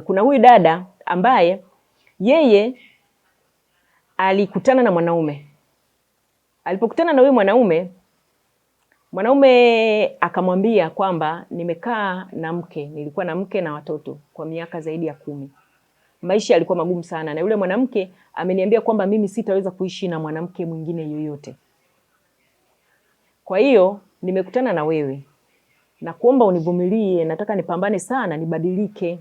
Kuna huyu dada ambaye yeye alikutana na mwanaume. Alipokutana na huyu mwanaume akamwambia kwamba nilikuwa na mke na watoto kwa miaka zaidi ya 10. Maisha yalikuwa magumu sana na yule mwanamke ameniambia kwamba mimi sitaweza kuishi na mwanamke mwingine yoyote. Kwa hiyo nimekutana na wewe na kuomba univumilie, nataka nipambane sana nibadilike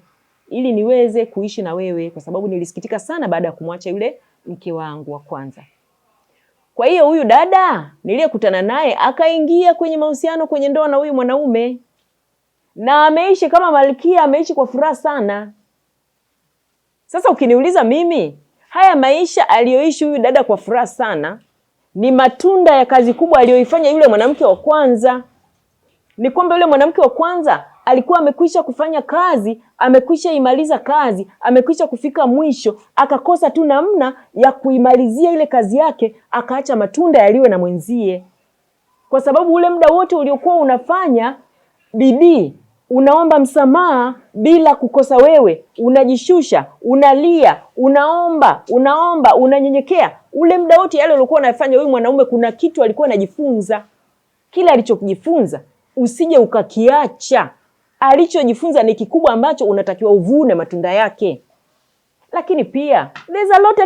ili niweze kuishi na wewe, kwa sababu nilisikitika sana baada ya kumwacha yule mke wangu wa kwanza. Kwa hiyo huyu dada niliyekutana naye akaingia kwenye mahusiano, kwenye ndoa na huyu mwanaume, na ameishi kama malkia, ameishi kwa furaha sana. Sasa ukiniuliza mimi, haya maisha aliyoishi huyu dada kwa furaha sana ni matunda ya kazi kubwa aliyoifanya yule mwanamke wa kwanza. Ni kwamba yule mwanamke wa kwanza alikuwa amekwisha kufanya kazi, amekwisha imaliza kazi, amekwisha kufika mwisho, akakosa tu namna ya kuimalizia ile kazi yake, akaacha matunda yaliwe na mwenzie. Kwa sababu ule muda wote uliokuwa unafanya bidii, unaomba msamaha bila kukosa wewe, unajishusha, unalia, unaomba, unanyenyekea. Ule muda wote yale uliokuwa unafanya, huyu mwanaume kuna kitu alikuwa anajifunza. Kile alichojifunza usije ukakiacha. Alichojifunza ni kikubwa ambacho unatakiwa uvune matunda yake. Lakini pia there's a lot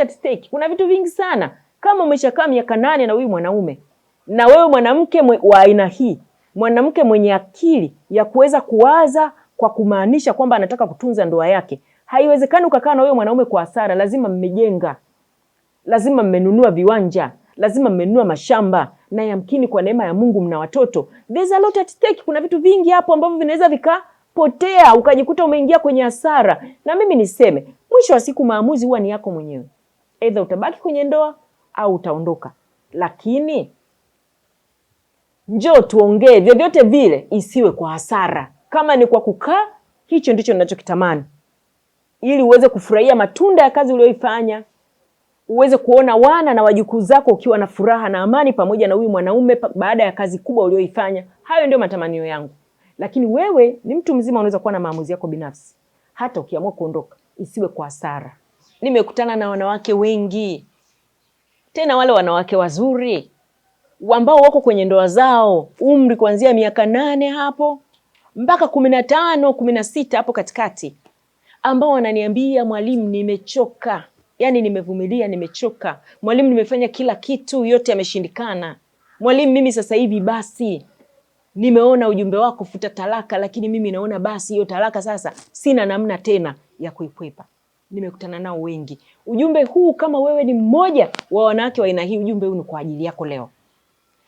at stake. Kuna vitu vingi sana. Kama umeshakaa miaka 8 na huyu mwanaume, na wewe mwanamke wa aina hii, mwanamke mwenye akili ya kuweza kuwaza kwa kumaanisha kwamba anataka kutunza ndoa yake, haiwezekani ukakaa na huyo mwanaume kwa hasara. Lazima mmejenga, lazima mmenunua viwanja, lazima mmenunua mashamba, na yamkini kwa neema ya Mungu mna watoto. There's a lot at stake. Kuna vitu vingi hapo ambavyo vinaweza vikapotea, ukajikuta umeingia kwenye hasara. Na mimi niseme, mwisho wa siku maamuzi huwa ni yako mwenyewe. Either utabaki kwenye ndoa au utaondoka. Lakini njoo tuongee, vyovyote vile isiwe kwa hasara. Kama ni kwa kukaa, hicho ndicho ninachokitamani, ili uweze kufurahia matunda ya kazi uliyoifanya, uweze kuona wana na wajukuu zako ukiwa na furaha na amani pamoja na huyu mwanaume baada ya kazi kubwa uliyoifanya. Hayo ndio matamanio yangu. Lakini wewe ni mtu mzima, unaweza kuwa na maamuzi yako binafsi. Hata ukiamua kuondoka, isiwe kwa hasara. Nimekutana na wanawake wengi, tena wale wanawake wazuri ambao wako kwenye ndoa zao umri kuanzia miaka 8 hapo mpaka 15, 16 hapo katikati, ambao wananiambia, mwalimu, nimechoka. Yaani nimevumilia, nimechoka. Mwalimu, nimefanya kila kitu, yote yameshindikana. Mwalimu, mimi sasa hivi basi nimeona ujumbe wako futa talaka, lakini mimi naona basi hiyo talaka sasa sina namna tena ya kuikwepa. Nimekutana nao wengi. Ujumbe huu, kama wewe ni mmoja wa wanawake wa aina hii, ujumbe huu ni kwa ajili yako leo.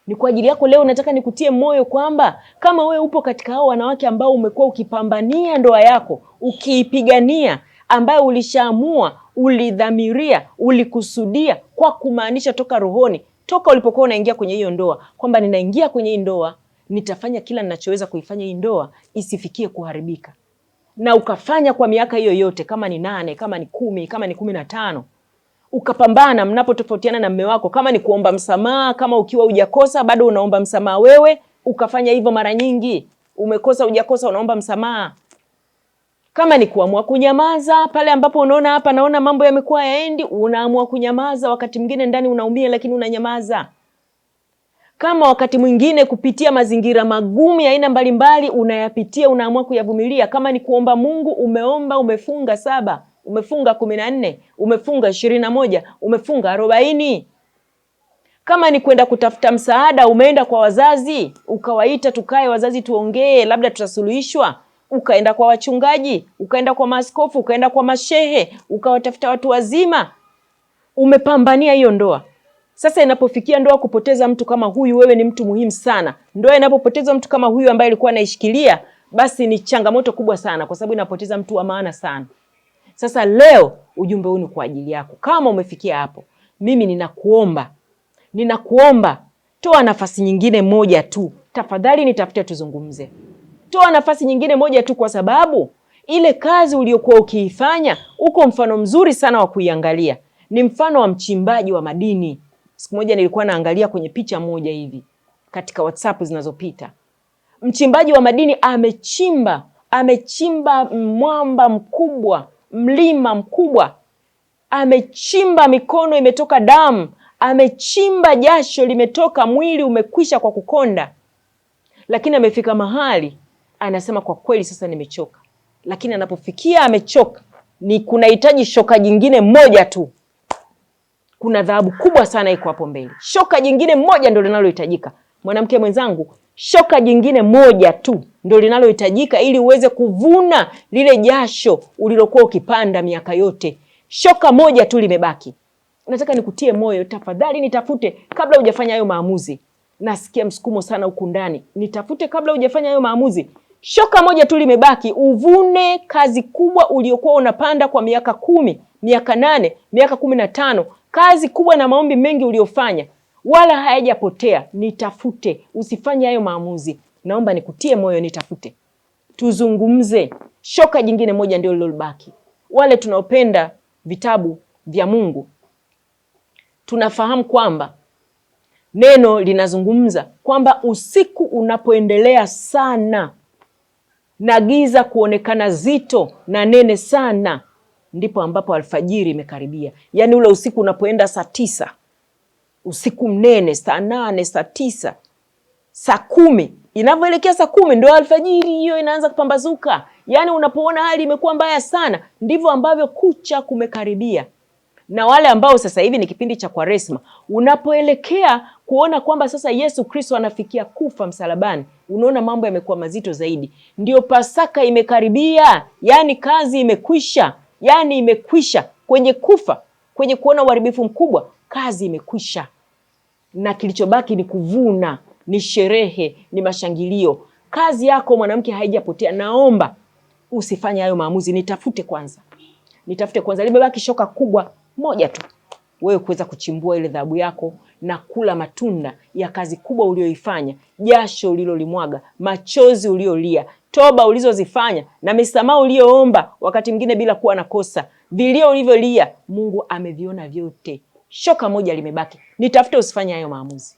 Ni kwa ajili yako leo. Nataka nikutie moyo kwamba kama wewe upo katika hao wanawake ambao umekuwa ukipambania ndoa yako, ukiipigania, ambayo ulishaamua, ulidhamiria, ulikusudia kwa kumaanisha toka rohoni, toka ulipokuwa unaingia kwenye hiyo ndoa, kwamba ninaingia kwenye hii ndoa, nitafanya kila ninachoweza kuifanya hii ndoa isifikie kuharibika. Na ukafanya kwa miaka hiyo yote, kama ni 8, kama ni 10, kama ni 15, ukapambana mnapotofautiana na mume wako, kama ni kuomba msamaha, kama ukiwa hujakosa bado unaomba msamaha wewe, ukafanya hivyo mara nyingi. Umekosa hujakosa, unaomba msamaha. Kama ni kuamua kunyamaza pale ambapo unaona hapa naona mambo yamekuwa yaendi, unaamua kunyamaza. Wakati mwingine ndani unaumia lakini unanyamaza. Kama wakati mwingine kupitia mazingira magumu ya aina mbalimbali unayapitia, unaamua kuyavumilia. Kama ni kuomba Mungu, umeomba, umefunga 7, umefunga 14, umefunga 21, umefunga 40. Kama ni kwenda kutafuta msaada, umeenda kwa wazazi, ukawaita tukae wazazi tuongee, labda tutasuluhishwa. Ukaenda kwa wachungaji, ukaenda kwa maaskofu, ukaenda kwa mashehe, ukawatafuta watu wazima. Umepambania hiyo ndoa. Sasa inapofikia ndoa kupoteza mtu kama huyu, wewe ni mtu muhimu sana. Ndoa inapopoteza mtu kama huyu ambaye alikuwa anaishikilia, basi ni changamoto kubwa sana, kwa sababu inapoteza mtu wa maana sana. Sasa leo ujumbe huu ni kwa ajili yako. Kama umefikia hapo, mimi ninakuomba toa nafasi nyingine moja tu. Tafadhali nitafute tuzungumze. Toa nafasi nyingine moja tu, kwa sababu ile kazi uliyokuwa ukiifanya, uko mfano mzuri sana wa kuiangalia. Ni mfano wa mchimbaji wa madini. Siku moja nilikuwa naangalia kwenye picha moja hivi katika WhatsApp zinazopita. Mchimbaji wa madini amechimba amechimba mwamba mkubwa, mlima mkubwa, amechimba, mikono imetoka damu, amechimba, jasho limetoka, mwili umekwisha kwa kukonda, lakini amefika mahali anasema kwa kweli sasa nimechoka. Lakini anapofikia amechoka, ni kunahitaji shoka jingine moja tu. Kuna dhahabu kubwa sana iko hapo mbele. Shoka jingine moja ndio linalohitajika. Mwanamke mwenzangu, shoka jingine moja tu ndio linalohitajika ili uweze kuvuna lile jasho ulilokuwa ukipanda miaka yote. Shoka moja tu limebaki. Nataka nikutie moyo, tafadhali nitafute kabla hujafanya hayo maamuzi. Nasikia msukumo sana huku ndani. Nitafute kabla hujafanya hayo maamuzi. Shoka moja tu limebaki, uvune kazi kubwa uliokuwa unapanda kwa miaka 10, miaka 8, miaka 15. Kazi kubwa na maombi mengi uliofanya wala hayajapotea. Nitafute, usifanye hayo maamuzi. Naomba nikutie moyo, nitafute. Tuzungumze. Shoka jingine moja ndio lilobaki. Wale tunaopenda vitabu vya Mungu tunafahamu kwamba neno linazungumza kwamba usiku unapoendelea sana na giza kuonekana zito na nene sana, ndipo ambapo alfajiri imekaribia. Yaani ule usiku unapoenda saa 9, usiku mnene, saa 8, saa 9, saa 10, inavyoelekea saa 10 ndio alfajiri hiyo inaanza kupambazuka. Yaani unapoona hali imekuwa mbaya sana, ndivyo ambavyo kucha kumekaribia. Na wale ambao sasa hivi ni kipindi cha Kwaresma, unapoelekea kuona kwamba sasa Yesu Kristo anafikia kufa msalabani, unaona mambo yamekuwa mazito zaidi. Ndio Pasaka imekaribia, yani kazi imekwisha, yani imekwisha. Kwenye kufa, kwenye kuona uharibifu mkubwa, kazi imekwisha. Na kilichobaki ni kuvuna, ni sherehe, ni mashangilio. Kazi yako mwanamke haijapotea. Naomba usifanye hayo maamuzi, nitafute kwanza. Nitafute kwanza, limebaki shoka kubwa moja tu. Wewe kuweza kuchimbua ile dhahabu yako na kula matunda ya kazi kubwa ulioifanya, jasho ulilolimwaga, machozi uliolia, toba ulizozifanya na misamaha ulioomba wakati mwingine bila kuwa na kosa. Vilio ulivyolia, Mungu ameviona vyote. Shoka moja limebaki. Nitafute, usifanye hayo maamuzi.